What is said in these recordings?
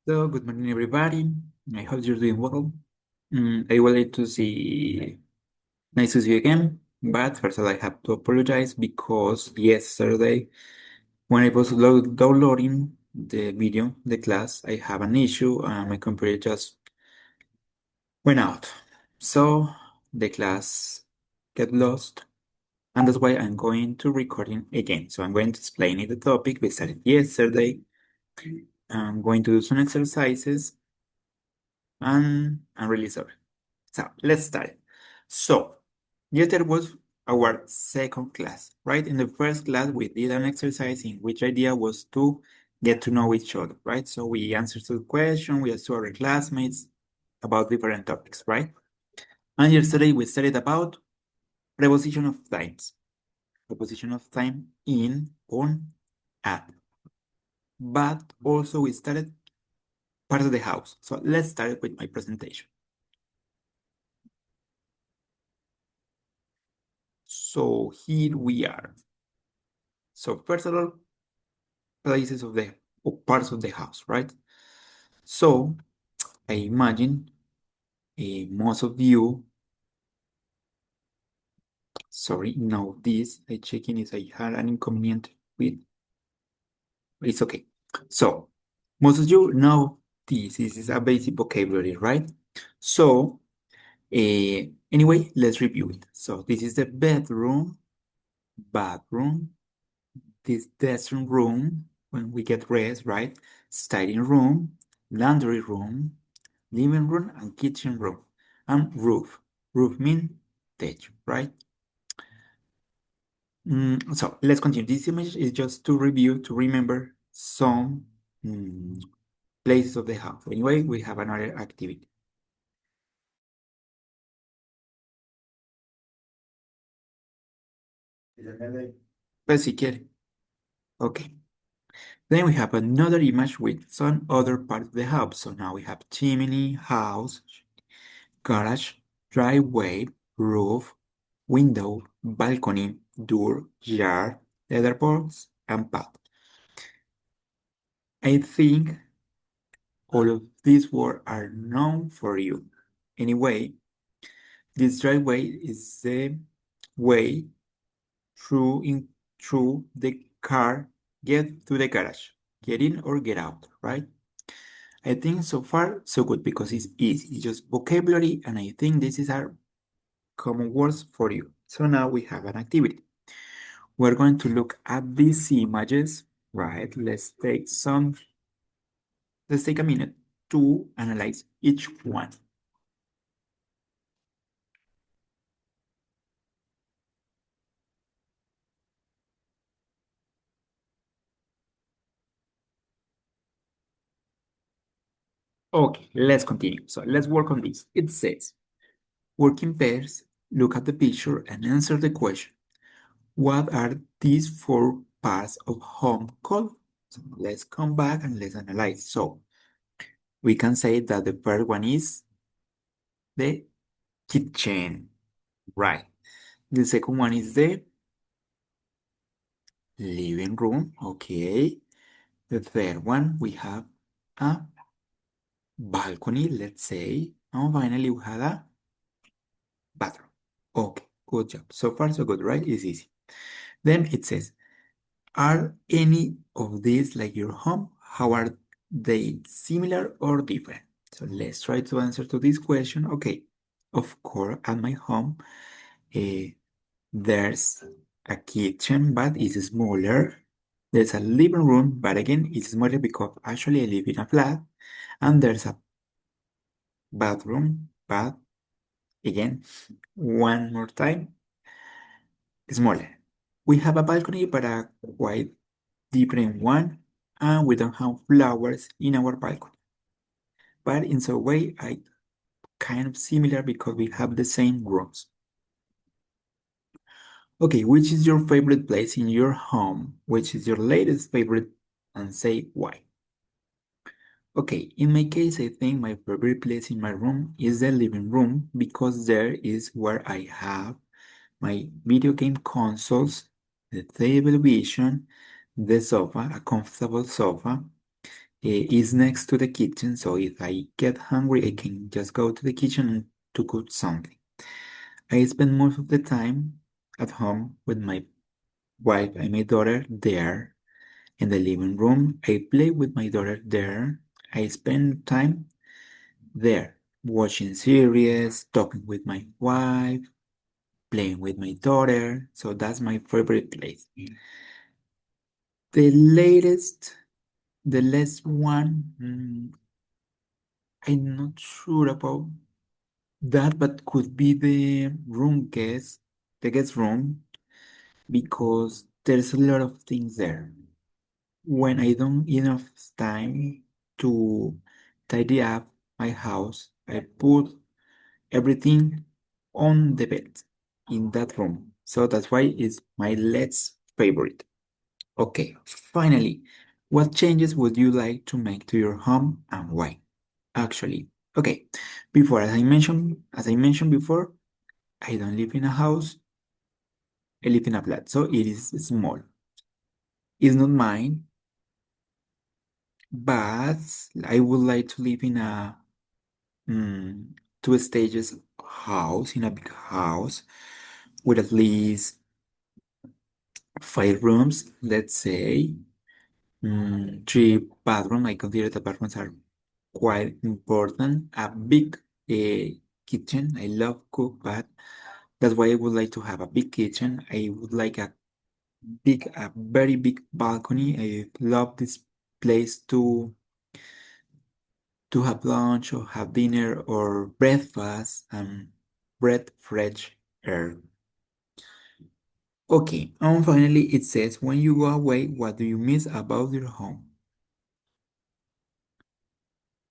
So, good morning, everybody. I hope you're doing well. I would like to see, nice to see you again. But first of all, I have to apologize because yesterday, when I was downloading the video, the class, I have an issue and my computer just went out. So the class get lost, and that's why I'm going to recording again. So I'm going to explain the topic we started yesterday. I'm going to do some exercises, and I'm really sorry. So let's start. So, yesterday was our second class, right? In the first class, we did an exercise in which idea was to get to know each other, right? So we answered to the question, we asked to our classmates about different topics, right? And yesterday we studied about preposition of times, preposition of time in, on, at. But also we started part of the house. So let's start with my presentation. So here we are. So first of all, places of the or parts of the house, right? So I imagine most of you, sorry, know this. I check in if I had an inconvenience with, it's okay. So most of you know this. This is a basic vocabulary, right? So anyway, let's review it. So this is the bedroom, bathroom, this dressing room when we get rest, right? Studying room, laundry room, living room and kitchen room, and roof. Roof means thatch, right? So let's continue. This image is just to review, to remember some mm, places of the house. Anyway, we have another activity. Pues si quiere. Okay. Then we have another image with some other part of the house. So now we have chimney, house, garage, driveway, roof, window, balcony, door, yard, letterbox, and path. I think all of these words are known for you. Anyway, this driveway is the way through the car get to the garage. Get in or get out, right? I think so far so good because it's easy. It's just vocabulary, and I think this is our common words for you. So now we have an activity. We're going to look at these images, right? Let's take a minute to analyze each one. Okay, let's continue. So let's work on this. It says, work in pairs, look at the picture and answer the question. What are these four parts of home called? So let's come back and let's analyze. So we can say that the first one is the kitchen, right? The second one is the living room, okay. The third one, we have a balcony, let's say. And finally, we have a bathroom. Okay, good job. So far, so good, right? It's easy. Then it says, are any of these like your home? How are they similar or different? So let's try to answer to this question. Okay, of course, at my home, there's a kitchen, but it's smaller. There's a living room, but again, it's smaller because actually I live in a flat. And there's a bathroom, but again, one more time, smaller. We have a balcony, but a quite different one, and we don't have flowers in our balcony. But in some way, I kind of similar because we have the same rooms. Okay, which is your favorite place in your home? Which is your latest favorite? And say why. Okay, in my case, I think my favorite place in my room is the living room because there is where I have my video game consoles, the television, the sofa, a comfortable sofa, is next to the kitchen, so if I get hungry, I can just go to the kitchen to cook something. I spend most of the time at home with my wife and my daughter there in the living room. I play with my daughter there. I spend time there watching series, talking with my wife, playing with my daughter. So that's my favorite place. The latest, the last one, I'm not sure about that, but could be the guest room, because there's a lot of things there. When I don't enough time to tidy up my house, I put everything on the bed in that room. So that's why it's my least favorite. Okay, finally, what changes would you like to make to your home and why? Actually, okay, before as I mentioned before, I don't live in a house, I live in a flat, so it is small. It's not mine, but I would like to live in a mm, two stages house, in a big house with at least 5 rooms, let's say. Three bathroom. I consider the bathrooms are quite important. A big kitchen. I love cook, but that's why I would like to have a big kitchen. I would like a very big balcony. I love this place to have lunch or have dinner or breakfast and breathe fresh air. Okay, and finally it says, when you go away, what do you miss about your home?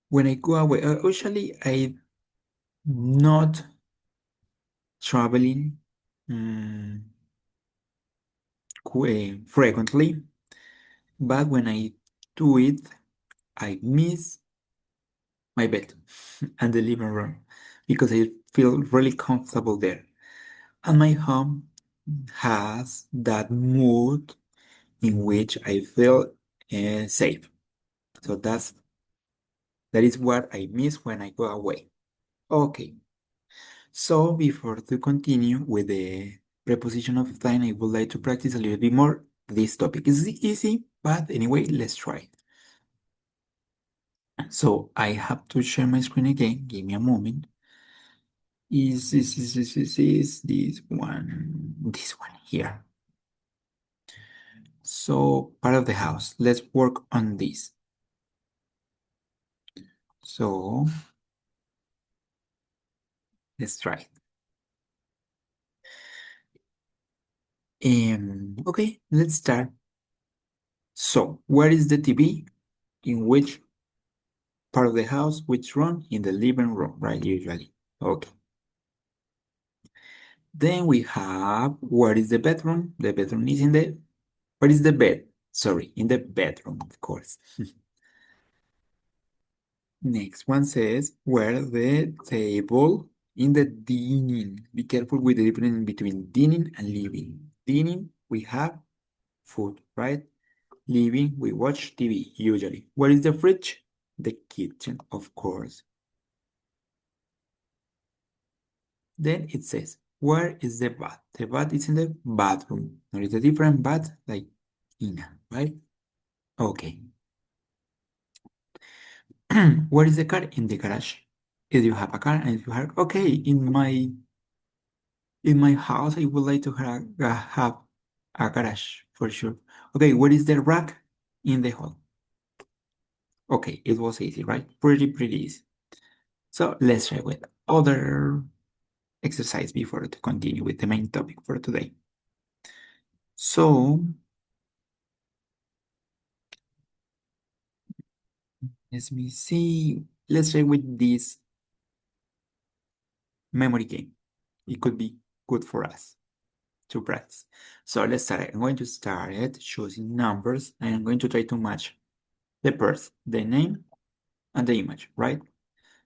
When I go away, usually I not traveling mm, frequently, but when I do it, I miss my bed and the living room because I feel really comfortable there. And my home has that mood in which I feel safe. So that is what I miss when I go away. Okay, so before to continue with the preposition of time, I would like to practice a little bit more. This topic is easy, but anyway, let's try. So I have to share my screen again. Give me a moment. Is this one here. So part of the house. Let's work on this. So let's try it. Okay, let's start. So where is the TV? In which part of the house? Which room? In the living room, right? Usually. Okay. Then we have, where is the bedroom? The bedroom is in the, where is the bed? Sorry, in the bedroom, of course. Next one says, where the table? In the dining. Be careful with the difference between dining and living. Dining, we have food, right? Living, we watch TV, usually. Where is the fridge? The kitchen, of course. Then it says, where is the bath? The bath is in the bathroom. There is a different bath, like in, right? Okay. Where is the car? In the garage. If you have a car and if you have, okay, in my house, I would like to have a garage for sure. Okay, where is the rack? In the hall. Okay, it was easy, right? Pretty easy. So let's try with other exercise before to continue with the main topic for today. So let me see. Let's try with this memory game. It could be good for us to practice. So let's start. I'm going to start it choosing numbers and I'm going to try to match the person, the name, and the image, right?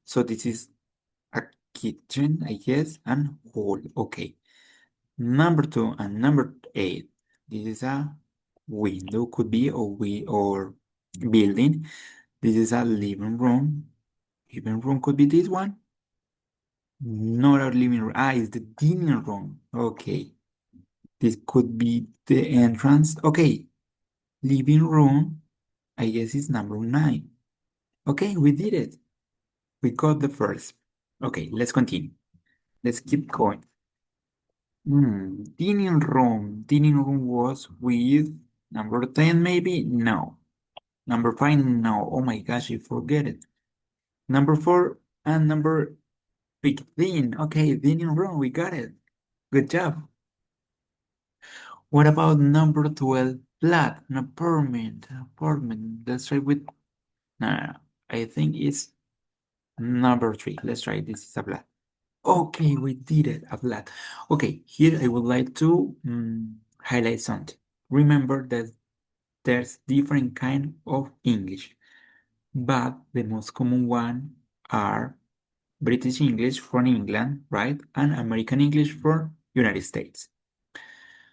So this is a kitchen, I guess, and hall. Okay. Number 2 and number 8. This is a window, could be, or building. This is a living room. Living room could be this one. Not our living room. Ah, it's the dinner room. Okay. This could be the entrance. Okay. Living room, I guess it's number 9. Okay, we did it. We got the first. Okay, let's continue. Let's keep going. Dining room. Dining room was with number 10, maybe? No. Number 5, no. Oh my gosh, I forget it. Number 4 and number 15. Okay, dining room, we got it. Good job. What about number 12? Flat, an apartment. Apartment. Let's try with. No, no, no. I think it's number 3. Let's try this is a flat. Okay, we did it, a flat. Okay, here I would like to highlight something. Remember that there's different kind of English, but the most common one are British English from England, right? And American English for United States.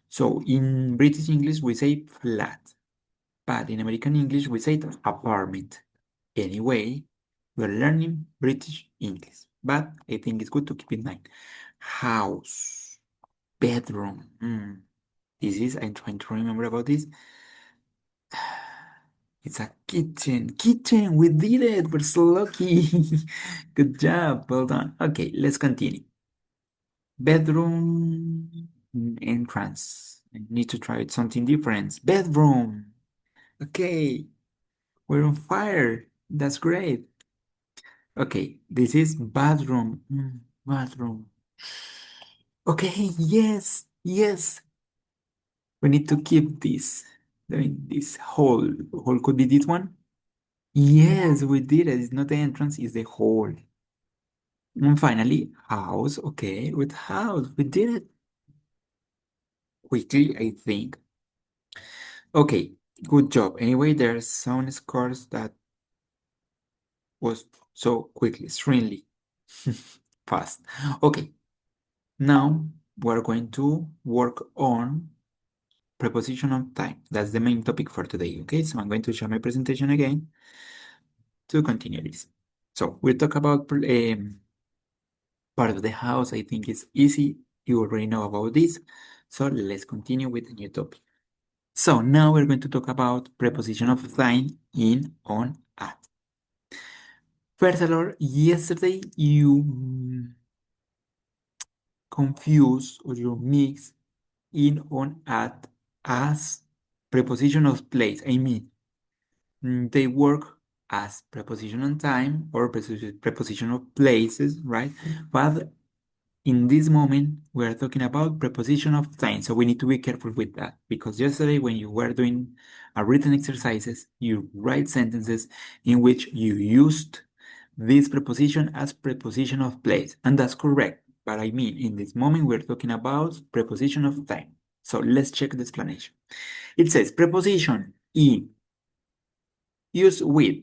So in British English, we say flat, but in American English, we say apartment. Anyway, we're learning British English, but I think it's good to keep in mind. House, bedroom. This is, I'm trying to remember about this. It's a kitchen. Kitchen, we did it. We're so lucky. Good job. Well done. Okay, let's continue. Bedroom entrance. I need to try something different. Bedroom. Okay, we're on fire. That's great. Okay, this is bathroom. Bathroom. Okay, yes, yes. We need to keep this. Doing this hole. Hole could be this one. Yes, we did it. It's not the entrance, it's the hole. And finally, house. Okay, with house, we did it quickly, I think. Okay, good job. Anyway, there's some scores that was so quickly, extremely fast. Okay, now we're going to work on preposition of time. That's the main topic for today. Okay, so I'm going to share my presentation again to continue this. So we'll talk about part of the house. I think it's easy. You already know about this. So let's continue with the new topic. So now we're going to talk about preposition of time in, on, at. First of all, yesterday you confuse or you mix in, on, at as preposition of place. I mean, they work as preposition on time or preposition of places, right? But in this moment, we are talking about preposition of time, so we need to be careful with that because yesterday, when you were doing a written exercises, you write sentences in which you used this preposition as preposition of place, and that's correct. But I mean, in this moment, we're talking about preposition of time. So let's check the explanation. It says preposition in used with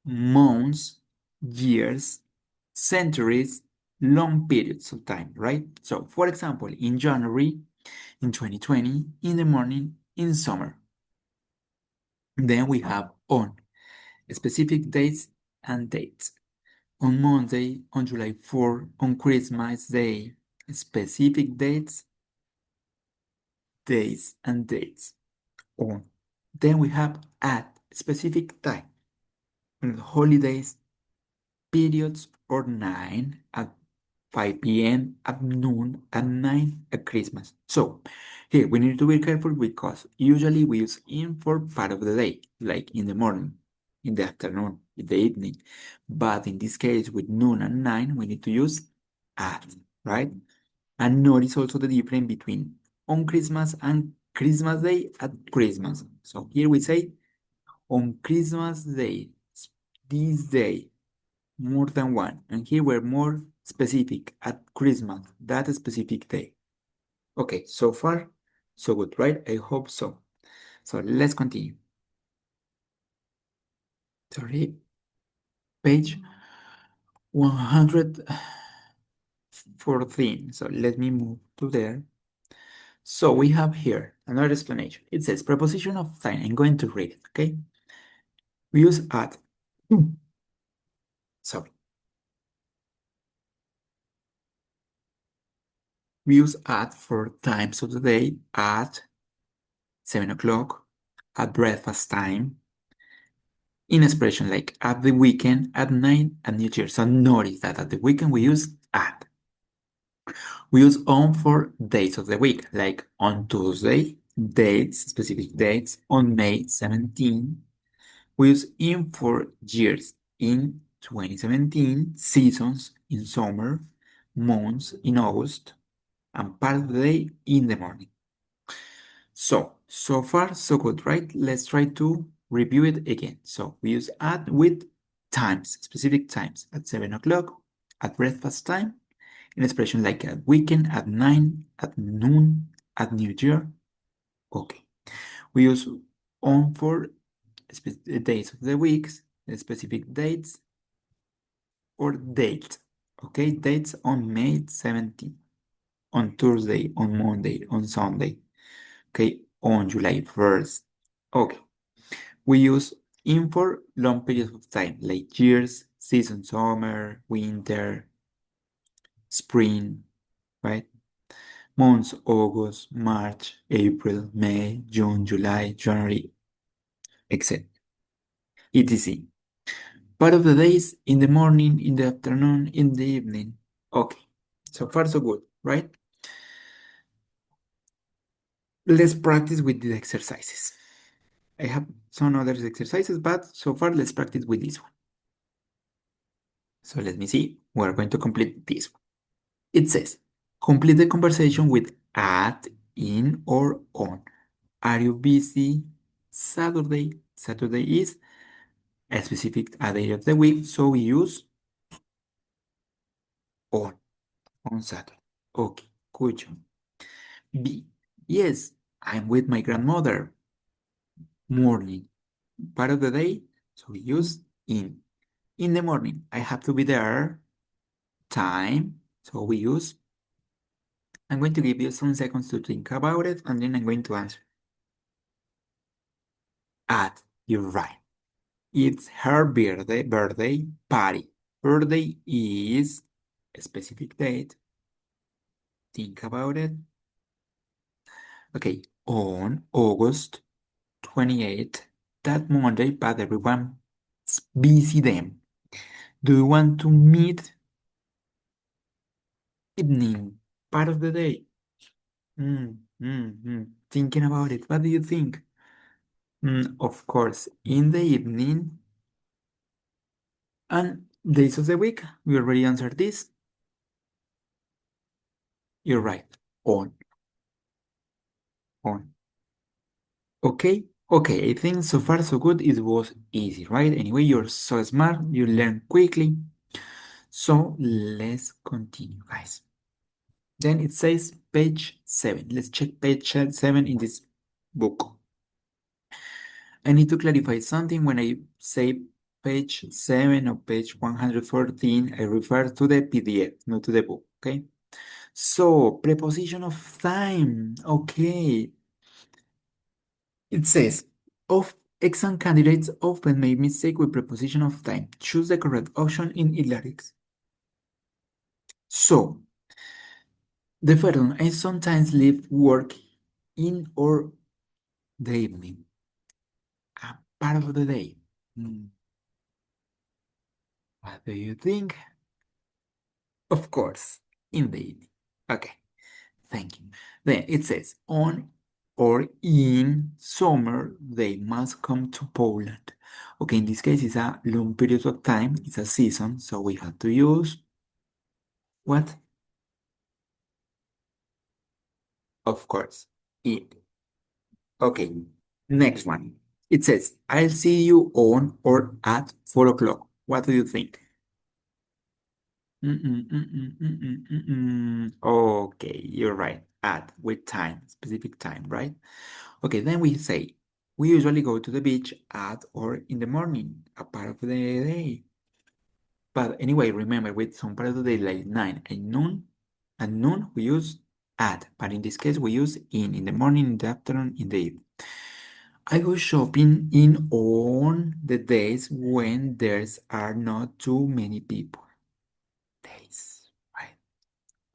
months, years, centuries, long periods of time, right? So, for example, in January, in 2020, in the morning, in summer. Then we have on, specific dates and dates. On Monday, on July 4, on Christmas Day, specific dates, days, and dates. On. Then we have at, specific time. On holidays, periods, or 9 at 5 p.m., at noon, at 9 at Christmas. So here we need to be careful because usually we use in for part of the day, like in the morning, in the afternoon, in the evening. But in this case, with noon and 9, we need to use at, right? And notice also the difference between on Christmas and Christmas Day at Christmas. So here we say on Christmas Day, this day, more than one. And here we're more specific at Christmas, that specific day. Okay, so far, so good, right? I hope so. So let's continue. Sorry, page 114. So let me move to there. So we have here another explanation. It says preposition of time. I'm going to read it, okay? We use at Mm. Sorry. We use at for times of the day at 7 o'clock, at breakfast time, in expression like at the weekend, at night, and New Year. So notice that at the weekend we use at. We use on for days of the week, like on Tuesday, dates, specific dates, on May 17. We use in for years, in 2017, seasons, in summer, months, in August, and part of the day in the morning. So far, so good, right? Let's try to review it again. So we use at with times, specific times, at 7 o'clock, at breakfast time, in expression like at weekend, at 9, at noon, at New Year. Okay. We use on for days of the weeks, specific dates, or date. Okay, dates on May 17th, on Thursday, on Monday, on Sunday. Okay, on July 1st. Okay. We use in for long periods of time, like years, season, summer, winter, spring, right? Months, August, March, April, May, June, July, January, etc. etc. Part of the days in the morning, in the afternoon, in the evening. Okay, so far so good, right? Let's practice with the exercises. I have some other exercises, but so far let's practice with this one. So let me see. We're going to complete this one. It says, complete the conversation with at, in, or on. Are you busy Saturday? Saturday is a specific a day of the week, so we use on Saturday. Okay, good job. B. Yes, I'm with my grandmother. Morning. Part of the day, so we use in. In the morning, I have to be there. Time, so we use. I'm going to give you some seconds to think about it, and then I'm going to answer. At, you're right. It's her birthday party. Birthday is a specific date. Think about it. Okay, on August 28th, that Monday, but everyone's busy then. Do you want to meet evening, part of the day? Thinking about it, what do you think? Of course, in the evening and days of the week, we already answered this. You're right. On. On. Okay. Okay, I think so far so good. It was easy, right? Anyway, you're so smart. You learn quickly. So let's continue, guys. Then it says page 7. Let's check page 7 in this book. I need to clarify something. When I say page 7 or page 114, I refer to the PDF, not to the book, okay? So, preposition of time. Okay. It says, of exam candidates often make mistake with preposition of time. Choose the correct option in italics. So, the first one, I sometimes leave work in or the evening, a part of the day. What do you think? Of course, in the evening. Okay, thank you. Then it says, on or in summer, they must come to Poland. Okay, in this case, it's a long period of time, it's a season, so we have to use what? Of course, in. Okay, next one. It says, I'll see you on or at 4 o'clock. What do you think? Okay, you're right. At with time, specific time, right? Okay, then we say we usually go to the beach at or in the morning, a part of the day. But anyway, remember with some part of the day like 9 and noon, we use at, but in this case we use in the morning, in the afternoon, in the evening. I go shopping in on the days when there's are not too many people. Days, right?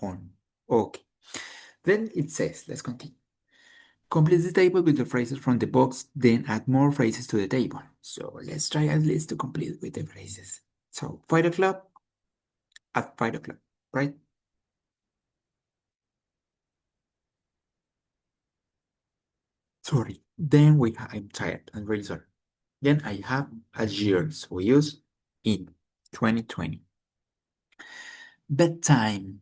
On. Okay. Then it says, let's continue. Complete the table with the phrases from the box, then add more phrases to the table. So let's try at least to complete with the phrases. So 5 o'clock at 5 o'clock, right? Sorry. Then I'm tired. I'm really sorry. Then I have a year. So we use in 2020. Bedtime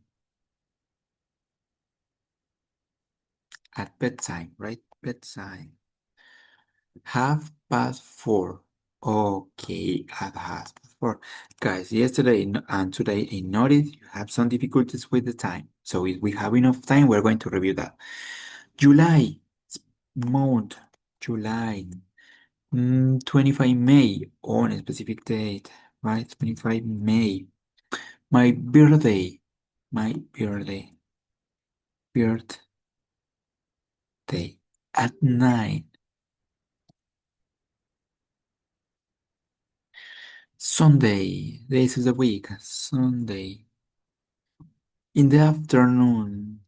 at bedtime, right? Bedtime. 4:30. Okay, at 4:30. Guys, yesterday and today I noticed you have some difficulties with the time. So if we have enough time, we're going to review that. July, month, July, 25 May, on a specific date, right? 25 May. My birthday, my birthday, at night. Sunday, days of the week, Sunday. In the afternoon,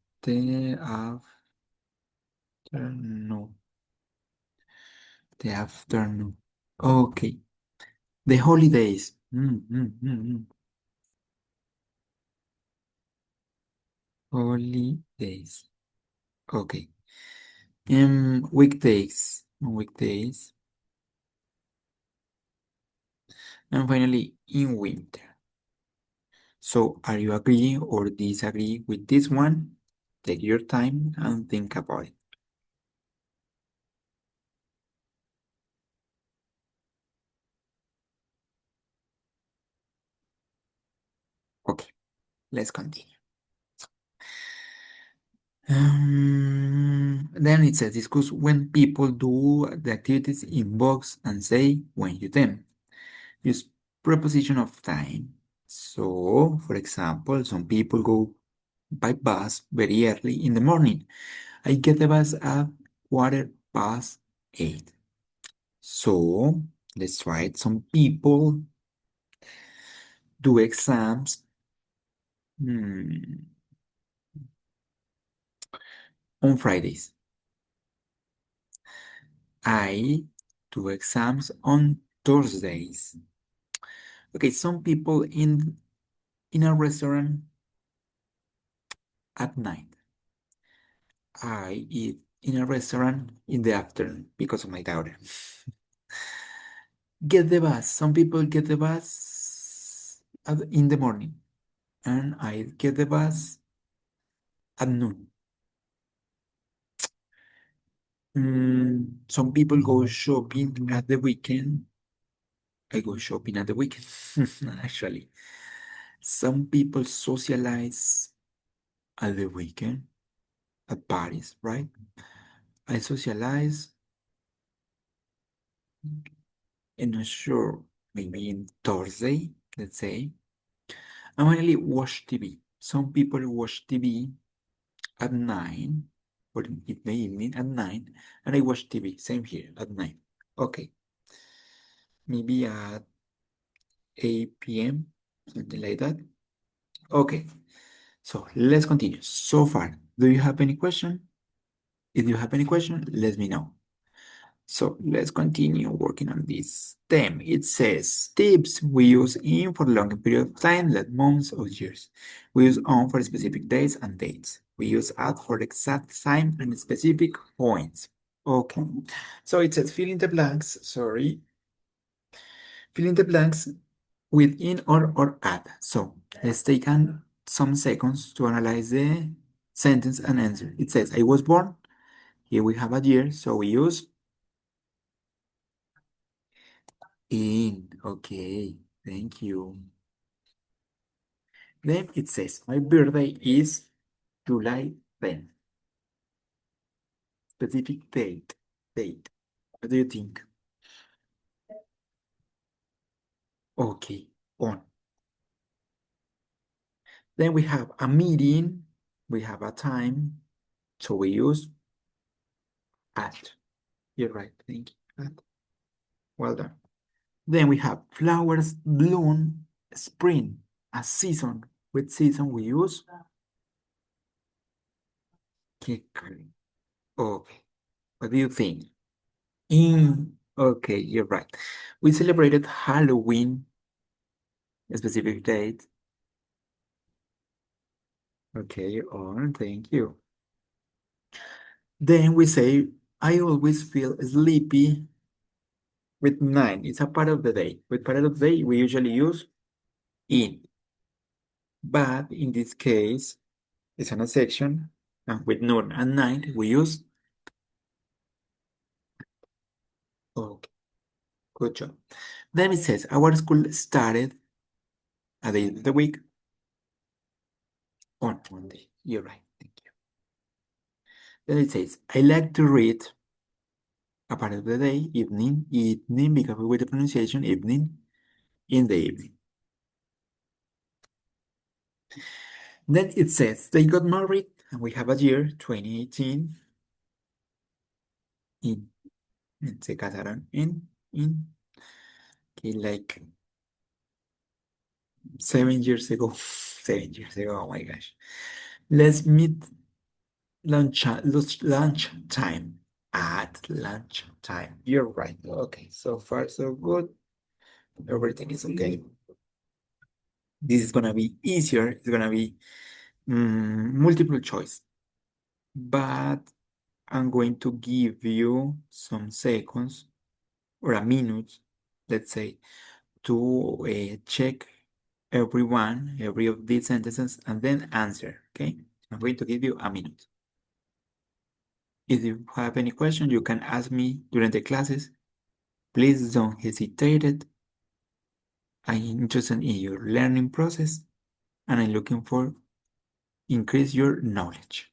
afternoon, the afternoon. Okay. The holidays. Holidays. Okay. Weekdays. Weekdays. And finally, in winter. So, are you agree or disagree with this one? Take your time and think about it. Okay, let's continue. Then it says discuss when people do the activities in box and say when you them. Use preposition of time. So, for example, some people go by bus very early in the morning. I get the bus at 8:15. So, let's try it. Some people do exams hmm, on Fridays. I do exams on Thursdays. Okay, some people in a restaurant at night. I eat in a restaurant in the afternoon because of my daughter. Get the bus. Some people get the bus in the morning, and I get the bus at noon. Some people go shopping at the weekend. I go shopping at the weekend, actually. Some people socialize at the weekend at parties, right? I socialize, and not sure, maybe in Thursday, let's say. I finally watch TV. Some people watch TV at 9 or in the evening at 9, and I watch TV, same here, at 9. Okay, maybe at 8 p.m., something like that. Okay, so let's continue. So far, do you have any question? If you have any question, let me know. So let's continue working on this theme. It says tips we use in for a long period of time, like months or years. We use on for specific days and dates. We use at for exact time and specific points. Okay. So it says fill in the blanks, sorry. Fill in the blanks with in or at. So let's take some seconds to analyze the sentence and answer. It says I was born. Here we have a year, so we use in. Okay, thank you. Then it says, my birthday is July 10th. Specific date. Date. What do you think? Okay, on. Then we have a meeting. We have a time. So we use at. You're right. Thank you. Well done. Then we have flowers bloom spring, a season. With season we use kicker. Okay. What do you think? Okay, you're right. We celebrated Halloween, a specific date. Okay, on, thank you. Then we say, I always feel sleepy with 9. It's a part of the day. With part of the day, we usually use in. But in this case, it's an section. And with noon and night, we use okay. Good job. Then it says, our school started at the end of the week on Monday. You're right. Thank you. Then it says, I like to read a part of the day, evening, because with the pronunciation, evening, in the evening. Then it says, they got married, and we have a year, 2018, in, se casaron okay, like 7 years ago. 7 years ago, oh my gosh. Let's meet lunch time. At lunch time. You're right. Okay, so far so good. Everything is okay. This is gonna be easier. It's gonna be multiple choice, but I'm going to give you some seconds or a minute, let's say, to check every of these sentences and then answer. Okay, I'm going to give you a minute. If you have any question, you can ask me during the classes. Please don't hesitate it. I'm interested in your learning process and I'm looking for increase your knowledge.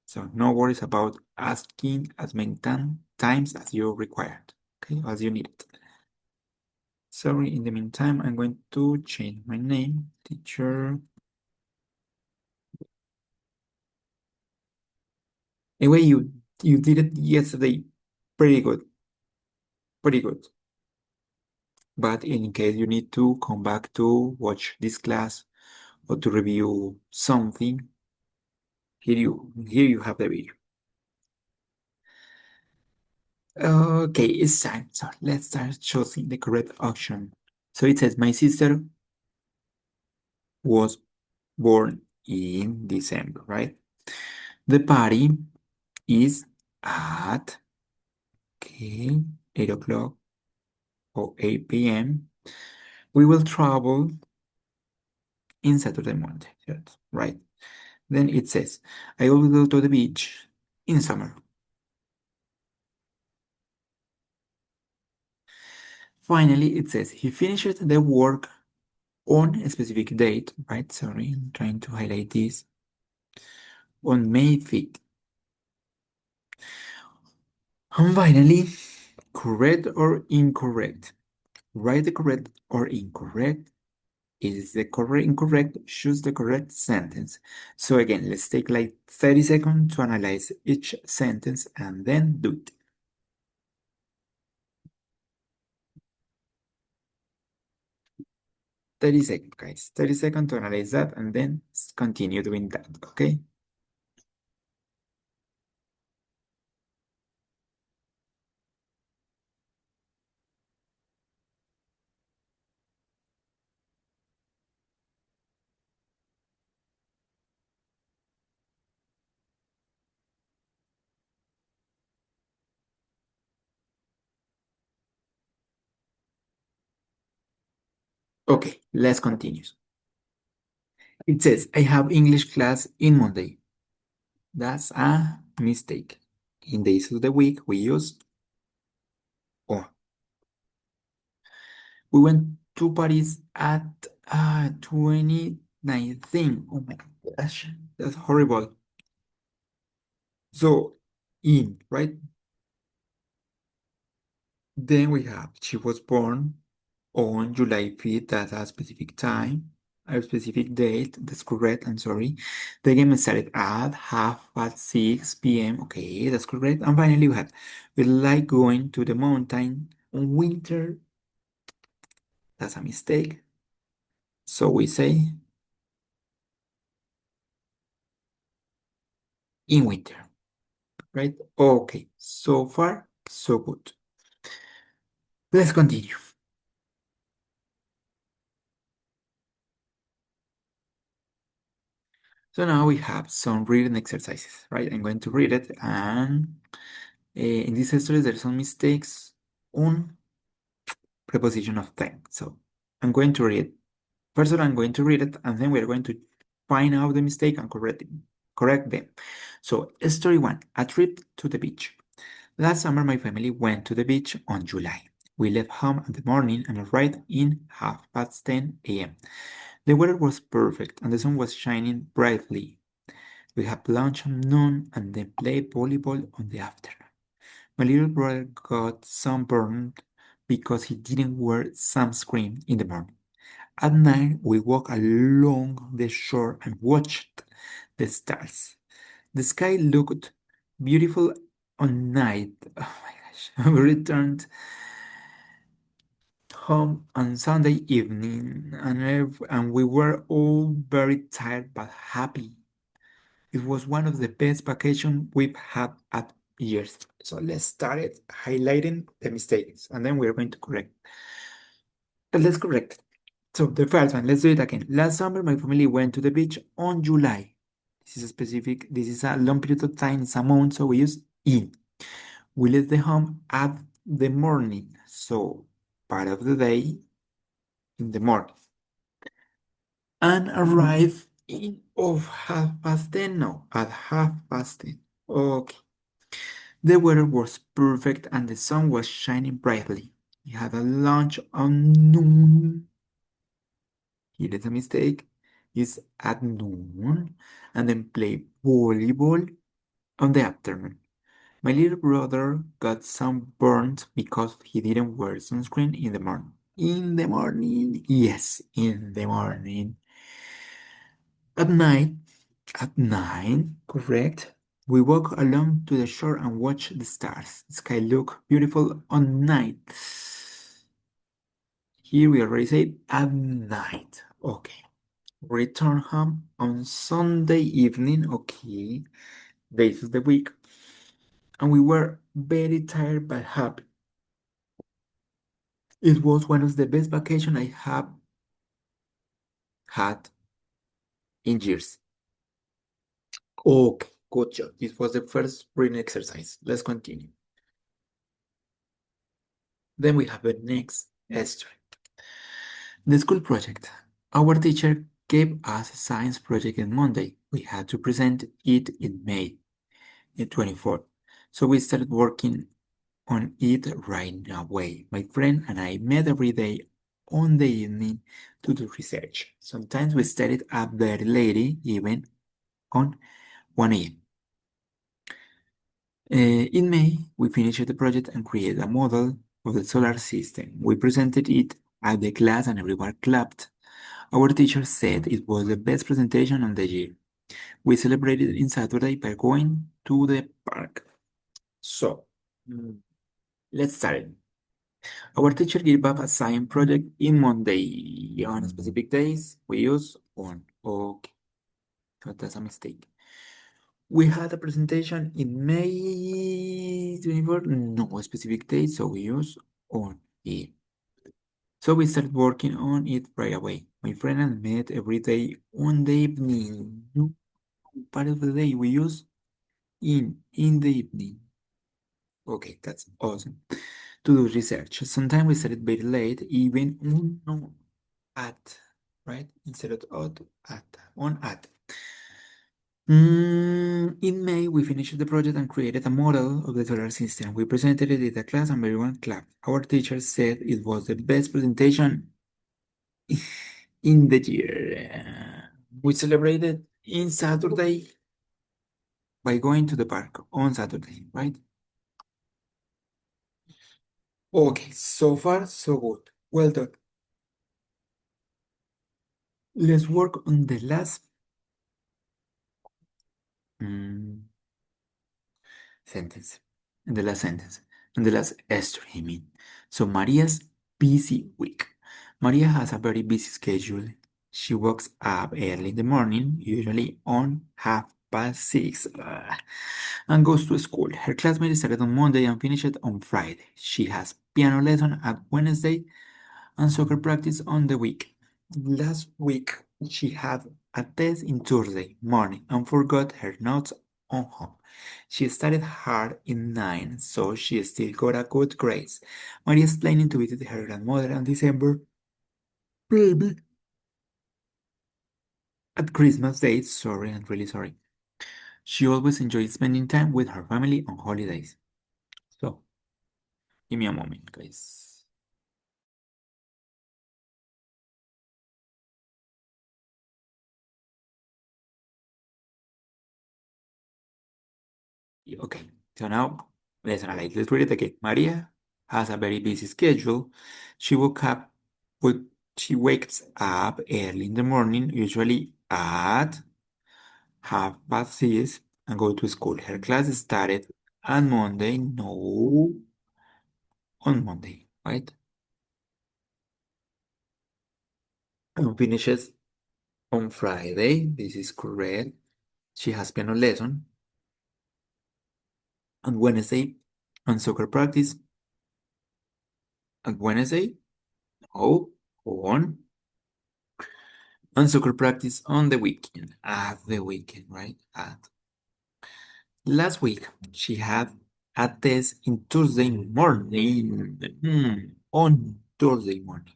So no worries about asking as many times as you required, okay, as you need it. Sorry, in the meantime, I'm going to change my name, teacher. Anyway, you did it yesterday. Pretty good, pretty good. But in case you need to come back to watch this class or to review something, here you have the video. Okay, it's time. So let's start choosing the correct option. So it says my sister was born in December, right? The party is at okay, 8 o'clock or 8 p.m. We will travel in Saturday morning, yes, right? Then it says, I always go to the beach in summer. Finally, it says he finished the work on a specific date, right? Sorry, I'm trying to highlight this. On May 5th. And finally, correct or incorrect? Write the correct or incorrect. Is the correct incorrect? Choose the correct sentence. So again, let's take like 30 seconds to analyze each sentence and then do it. 30 seconds, guys. 30 seconds to analyze that and then continue doing that, okay? Okay, let's continue. It says, I have English class in Monday. That's a mistake. In days of the week, we use on. We went to Paris at 2019. Oh my gosh, that's horrible. So, in, right? Then we have, she was born on July 5th at a specific time. a specific date. That's correct. I'm sorry. The game started at half past 6 p.m. Okay, that's correct. And finally, we like going to the mountain on winter. That's a mistake. So we say in winter, right? Okay, so far, so good. Let's continue. So now we have some reading exercises, right? I'm going to read it, and in this exercise, there are some mistakes on preposition of time. So I'm going to read. First of all, I'm going to read it, and then we're going to find out the mistake and correct them. So, story one: a trip to the beach. Last summer, my family went to the beach on July. We left home in the morning and arrived in half past 10 a.m. The weather was perfect and the sun was shining brightly. We had lunch at noon and then played volleyball on the afternoon. My little brother got sunburned because he didn't wear sunscreen in the morning. At night, we walked along the shore and watched the stars. The sky looked beautiful on night. Oh my gosh. We returned home on Sunday evening and we were all very tired but happy. It was one of the best vacations we've had at years. So let's start it highlighting the mistakes and then we're going to correct. Let's correct it. So the first one, let's do it again. Last summer, my family went to the beach on July. This is a long period of time, it's a month, so we use in. We left the home at the morning, so part of the day in the morning. And arrive in of half past 10, no, at half past 10. Okay. The weather was perfect and the sun was shining brightly. We had a lunch on noon. Here is a mistake. It's at noon and then play volleyball on the afternoon. My little brother got sunburned because he didn't wear sunscreen in the morning. In the morning? Yes, in the morning. At night, at 9, correct? We walk along to the shore and watch the stars. The sky look beautiful on night. Here we already said at night. Okay. Return home on Sunday evening. Okay. Days of the week. And we were very tired but happy. It was one of the best vacations I have had in years. Okay, good job. This was the first reading exercise. Let's continue. Then we have the next story. The school project. Our teacher gave us a science project on Monday. We had to present it in May 24th. So we started working on it right away. My friend and I met every day on the evening to do research. Sometimes we studied up very late, even on 1 a.m. In May, we finished the project and created a model of the solar system. We presented it at the class and everyone clapped. Our teacher said it was the best presentation of the year. We celebrated in Saturday by going to the park. So, mm, let's start. Our teacher gave us a science project in Monday. On specific days, we use on. Okay, so that's a mistake. We had a presentation in May 24th, no specific date, so we use on it. So we started working on it right away. My friend and I met every day on the evening. No part of the day we use in the evening. Okay, that's awesome. To do research. Sometimes we started very late, even no, at, right? Instead of at. In May, we finished the project and created a model of the solar system. We presented it in the class and everyone clapped. Our teacher said it was the best presentation in the year. We celebrated in Saturday by going to the park on Saturday, right? Okay, so far so good. Well done. Let's work on the last mm, sentence. In the last sentence. In the last story, I mean. So Maria's busy week. Maria has a very busy schedule. She wakes up early in the morning, usually on 6:30, and goes to school. Her classmate started on Monday and finished on Friday. She has piano lesson at Wednesday and soccer practice on the week. Last week, she had a test in Thursday morning and forgot her notes on home. She studied hard in 9, so she still got a good grades. Maria is planning to visit her grandmother in December, maybe at Christmas Day. Sorry, I'm really sorry. She always enjoys spending time with her family on holidays. So, give me a moment, guys. Okay, so now let's analyze. Let's read it again. Maria has a very busy schedule. She woke up with she wakes up early in the morning, usually at 6:30, and go to school. Her class started on Monday, no, on Monday, right? And finishes on Friday. This is correct. She has piano lesson on Wednesday and soccer practice on Wednesday. No, on and soccer practice on the weekend. At the weekend, right? At last week, she had a test in Tuesday morning. On Thursday morning.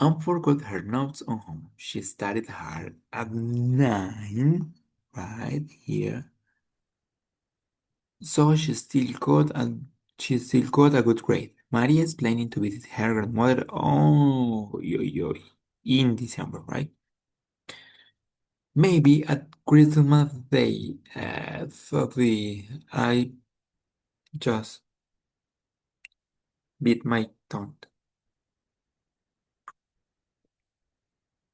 And forgot her notes on home. She studied hard at 9, right here. So she still got a good grade. Maria is planning to visit her grandmother. Oh, in December, right? Maybe at Christmas Day, I just bit my tongue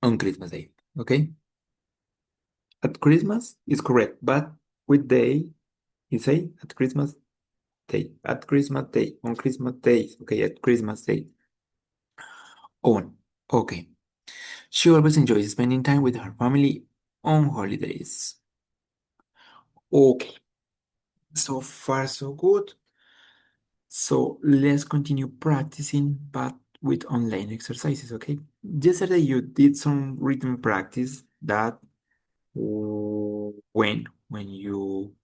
on Christmas Day. Okay? At Christmas is correct, but with day, you say at Christmas Day, at Christmas Day, on Christmas Day. Okay, at Christmas Day. On. Okay. She always enjoys spending time with her family on holidays. Okay. So far, so good. So let's continue practicing, but with online exercises, okay? Yesterday you did some written practice that when you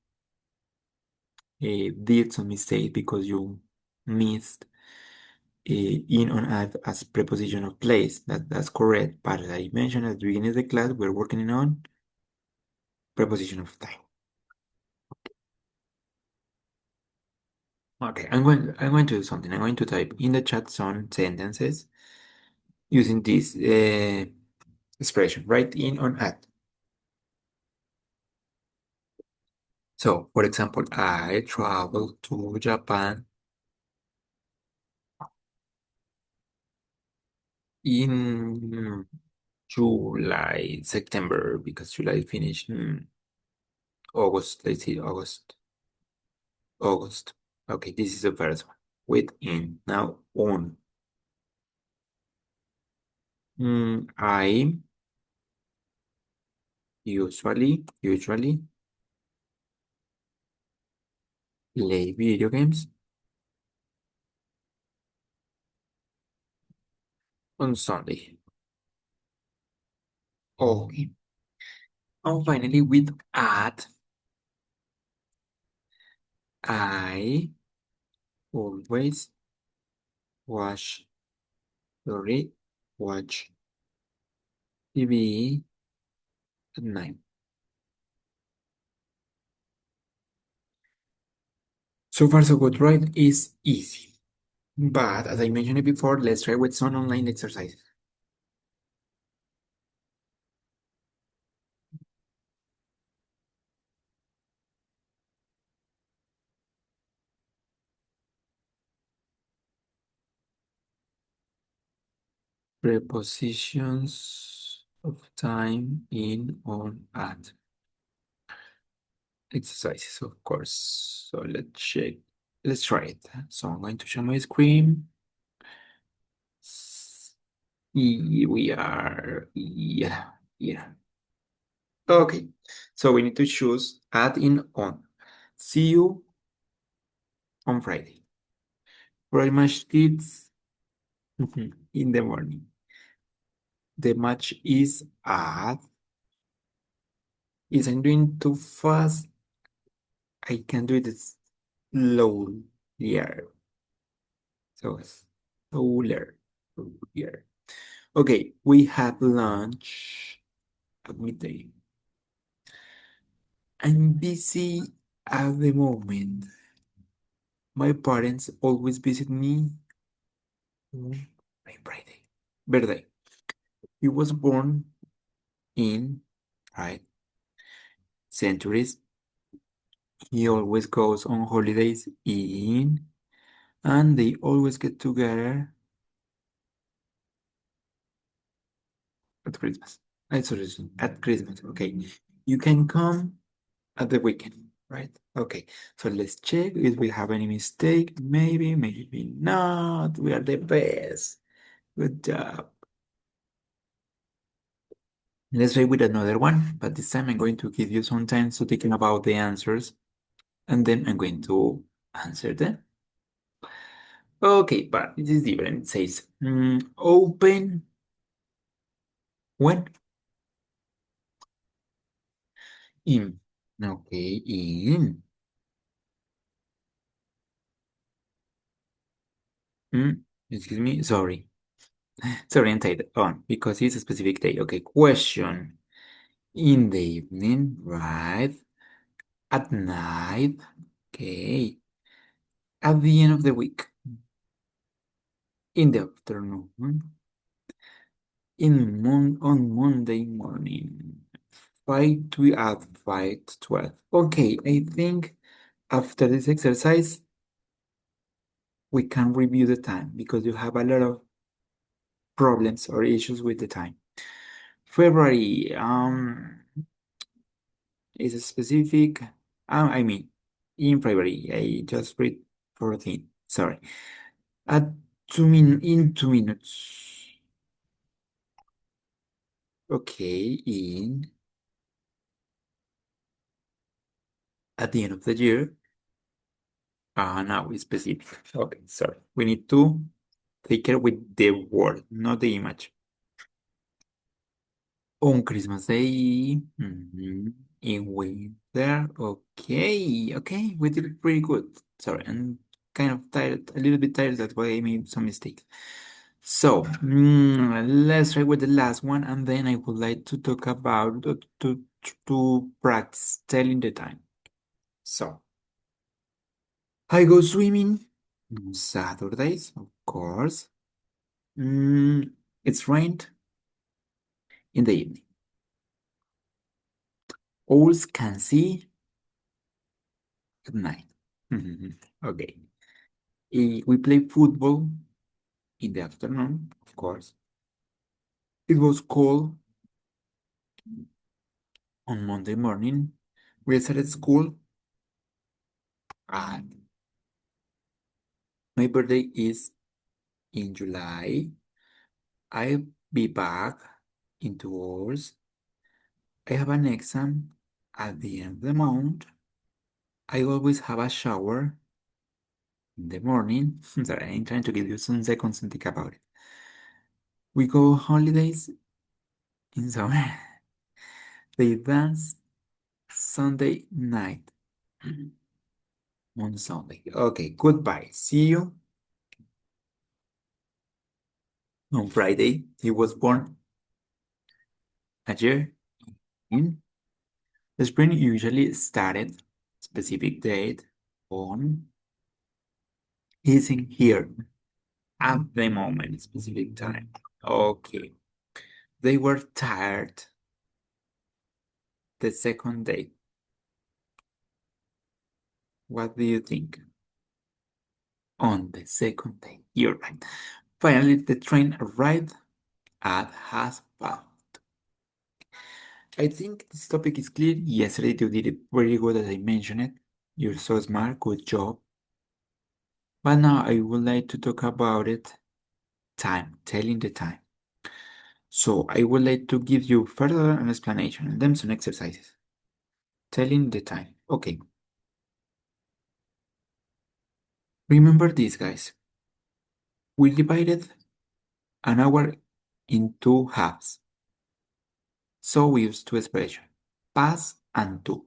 did some mistake because you missed in on at as preposition of place. That's correct. But as I mentioned at the beginning of the class, we're working on preposition of time. Okay, I'm going to do something. I'm going to type in the chat some sentences using this expression, write in on at. So, for example, I traveled to Japan in July, September, because July finished August. Let's see, August. Okay, this is the first one. With in. Now on. I usually play video games on Sunday. Okay. And finally, with at, I always watch, sorry, watch TV at night. So far, so good, right? It's easy. But as I mentioned it before, let's try with some online exercises. Prepositions of time in, on, at. Exercises, of course. So let's check. Let's try it. So I'm going to share my screen. We are, yeah. Okay. So we need to choose add in on. See you on Friday. Very much kids in the morning. The match is at. Is I'm doing too fast? I can do it slowly. Yeah. So slower. Here. Okay, we had lunch at midday. I'm busy at the moment. My parents always visit me on my birthday. He was born in, right, centuries. He always goes on holidays in, and they always get together at Christmas. Sorry, at Christmas. Okay, you can come at the weekend, right? Okay, so let's check if we have any mistake. Maybe, maybe not. We are the best. Good job. Let's try with another one, but this time I'm going to give you some time to thinking about the answers, and then I'm going to answer them. Okay, but this is different. It says, open when? In. Okay, in. Mm, excuse me, sorry. It's oriented on because it's a specific day. Okay, question. In the evening, right? At night, okay. At the end of the week, in the afternoon, on Monday morning, 5 to 12. Okay, I think after this exercise, we can review the time because you have a lot of problems or issues with the time. February, is a specific, I mean, in February, I just read 14, sorry. At in 2 minutes. Okay, in at the end of the year. Now it's specific. Okay, sorry. We need to take care with the word, not the image. On Christmas Day. In winter. Okay, okay, we did it pretty good. Sorry, I'm kind of tired, a little bit tired. That's why I made some mistakes. So, let's try with the last one, and then I would like to talk about to practice telling the time. So, I go swimming on Saturdays, of course. Mm, it's rained in the evening. Owls can see at night. Okay. We play football in the afternoon, of course. It was cold on Monday morning. We started school, and my birthday is in July. I'll be back in 2 hours. I have an exam at the end of the month. I always have a shower in the morning. Sorry, I'm trying to give you some seconds to think about it. We go holidays in summer. They dance Sunday night on Sunday. Okay, goodbye. See you on Friday. He was born a year in. The spring usually started specific date on isn't here at the moment, specific time. Okay. They were tired the second day. What do you think? On the second day. You're right. Finally, the train arrived add has passed. I think this topic is clear. Yesterday you did it very good as I mentioned it. You're so smart, good job. But now I would like to talk about it. Time, telling the time. So I would like to give you further an explanation and then some exercises. Telling the time. Okay. Remember this, guys. We divided an hour in two halves. So we use two expressions, past and to.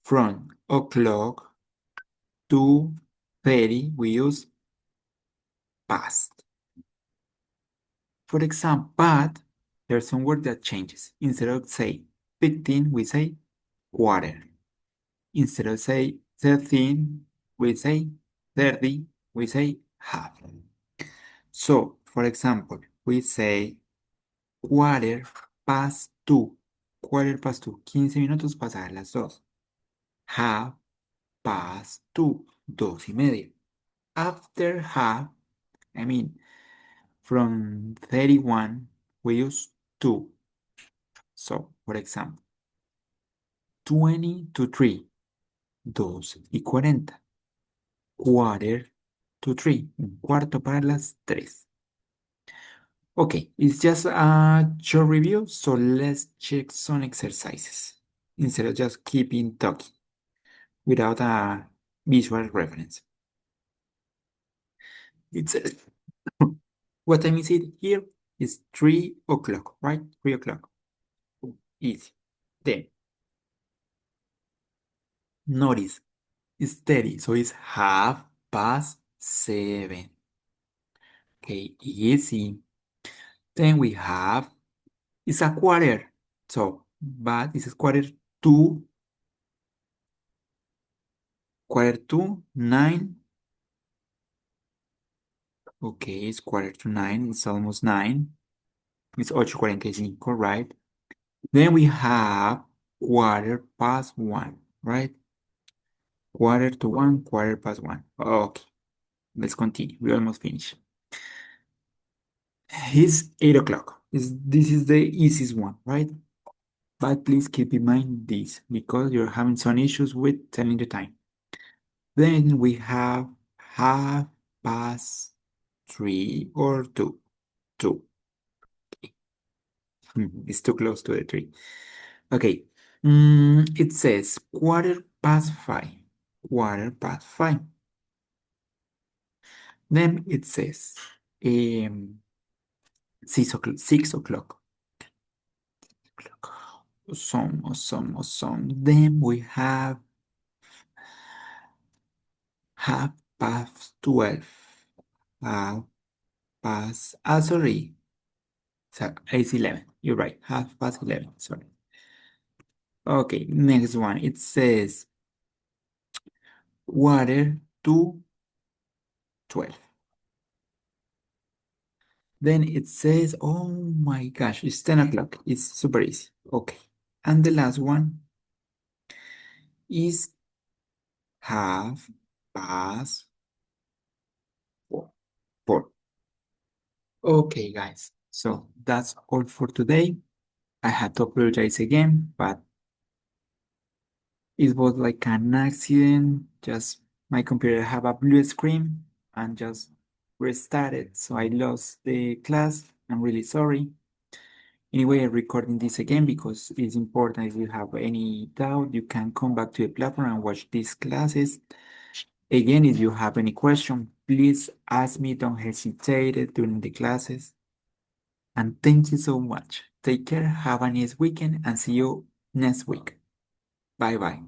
From o'clock to 30, we use past. For example, but there's some word that changes. Instead of say 15, we say quarter. Instead of say 13, we say 30, we say half. So, for example, we say quarter past two. Quarter past two. 15 minutos pasadas las dos. Half past two. 2:30. After half, I mean, from 31, we use two. So, for example, 20 to 3. 2:40. Quarter to 3. Un cuarto para las 3. Okay, it's just a short review, so let's check some exercises instead of just keeping talking without a visual reference. It says, what time is it here? It's 3 o'clock, right? 3 o'clock. Easy. Then, notice, it's 30, so it's 7:30. Okay, easy. Then we have, it's a quarter. So, but this is quarter to 9. Okay, it's quarter to 9. It's almost 9. It's 8:45, right? Then we have quarter past 1, right? Quarter to 1, quarter past 1. Okay, let's continue. We almost finished. It's 8 o'clock. This is the easiest one, right? But please keep in mind this because you're having some issues with telling the time. Then we have half past 3 or 2. 2. It's too close to the 3. Okay. It says quarter past 5. Quarter past 5. Then it says 6 o'clock. 6 o'clock. Awesome, awesome, awesome. Then we have half past 12. Half past, sorry. So it's 11. You're right. Half past 11. Sorry. Okay, next one. It says quarter to 12. Then it says, oh my gosh, it's 10 o'clock. It's super easy. Okay. And the last one is half past 4. 4. Okay, guys. So that's all for today. I had to apologize again, but it was like an accident. Just my computer have a blue screen and just restarted. So I lost the class. I'm really sorry. Anyway, I'm recording this again because it's important. If you have any doubt, you can come back to the platform and watch these classes. Again, if you have any question, please ask me. Don't hesitate during the classes. And thank you so much. Take care, have a nice weekend, and see you next week. Bye bye.